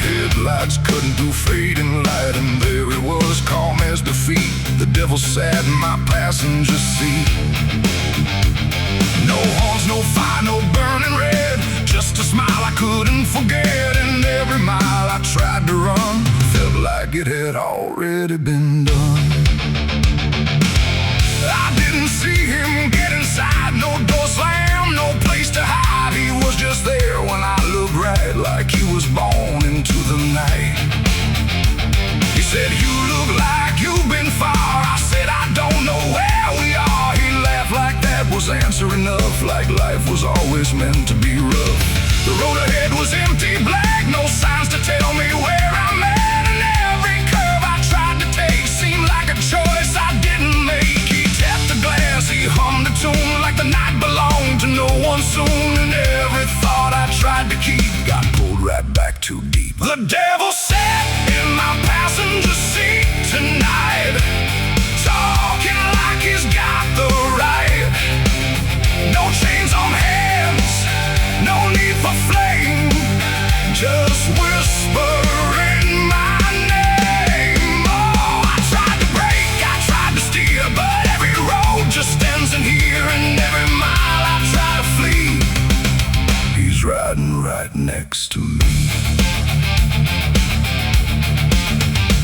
Headlights cutting through fading light, and there it was, calm as defeat. The devil sat in my passenger seat. No horns, no fire, no burning red, just a smile I couldn't forget. And every mile I tried to run felt like it had already been done. I didn't see him get inside, no door slam, no place to hide. He was just there when I looked right, like he was born into the night. He said, "You look like you've been far." I said, "I don't know where we are." He laughed like that was answer enough, like life was always meant to be rough. The road ahead was empty, black, no signs to tell me where I'm at. And every curve I tried to take seemed like a choice I didn't make. He tapped the glass, he hummed a tune like the night belonged to no one soon. And every thought I tried to keep got pulled right back too deep. The devil sat in my passenger seat tonight, talking like he's got the right. No chains on hands, no need for flame, just whispering my name. Oh, I tried to break, I tried to steer, but every road just ends in here. And every mile I try to flee, he's riding right next to me.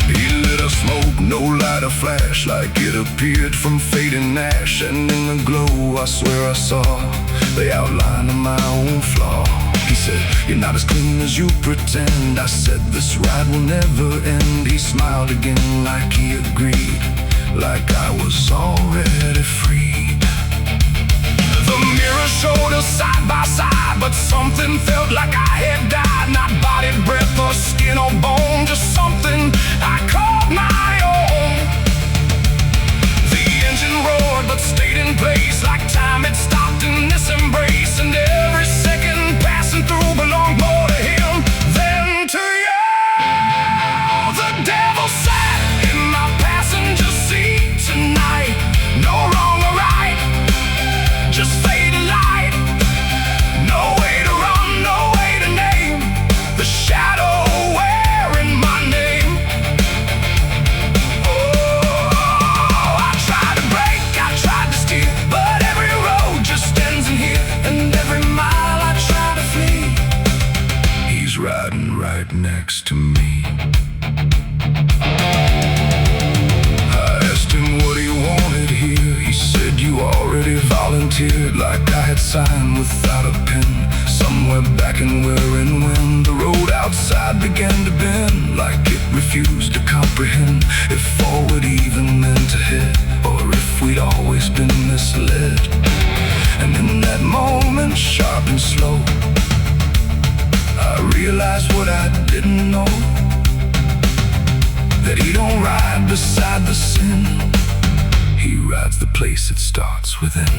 He lit a smoke, no light, a flash, like it appeared from fading ash. And in the glow I swear I saw the outline of my own flaw. He said, "You're not as clean as you pretend." I said, "This ride will never end." He smiled again like he agreed, like I was already freed. The mirror showed us side by side, but something felt like I had died. Not body, breath, or skin or bone, just something I called my own. The engine roared but stayed in place, like time had stopped in this embrace. And every second passing through belonged more to him than to you. The devil sat in my passenger seat tonight. No wrong or right, just fading light. No way to run, no way to name the shadow wearing my name. Oh, I tried to break, I tried to steer, but every road just ends in here. And every mile I try to flee, he's riding right next to me. I asked him what he wanted here. He said, "You already volunteered," like I had signed without a pen. Somewhere back in where and when the road outside began to bend, like it refused to comprehend if forward even meant ahead, or if we'd always been misled. And in that moment, sharp and slow, I realized what I didn't know, that he don't ride beside the sin, he rides the place it starts within.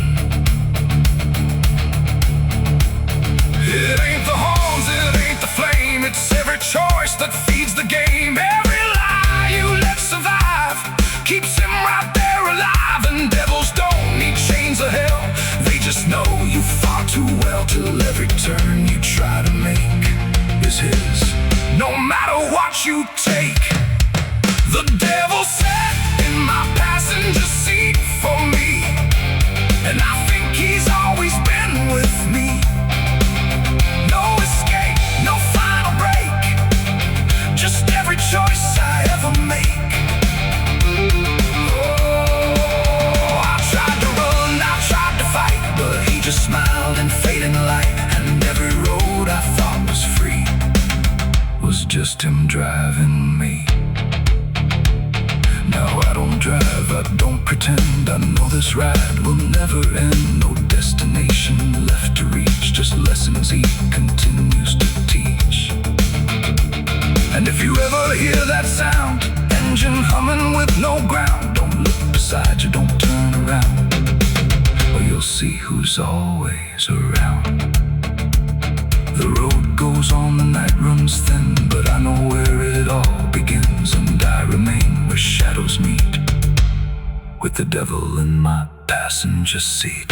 It ain't the horns, it ain't the flame, it's every choice that feeds the game. Every lie you let survive keeps him right there alive. And devils don't need chains of hell, they just know you far too well, till every turn you try to make is his. No matter what you take, The devil sat in my passenger seat for me, and I think he's always been with me. No escape, no final break, just every choice I ever make. Oh, I tried to run, I tried to fight, but he just smiled in fading light. And every road I thought was free was just him driving me. Now I don't drive, I don't pretend. I know this ride will never end. No destination left to reach, just lessons he continues to teach. And if you ever hear that sound, engine humming with no ground, don't look beside you, don't turn around, or you'll see who's always around. The road goes on, the night runs thin, but I know where it all begins, and I remain where shadows meet with the devil in my passenger seat.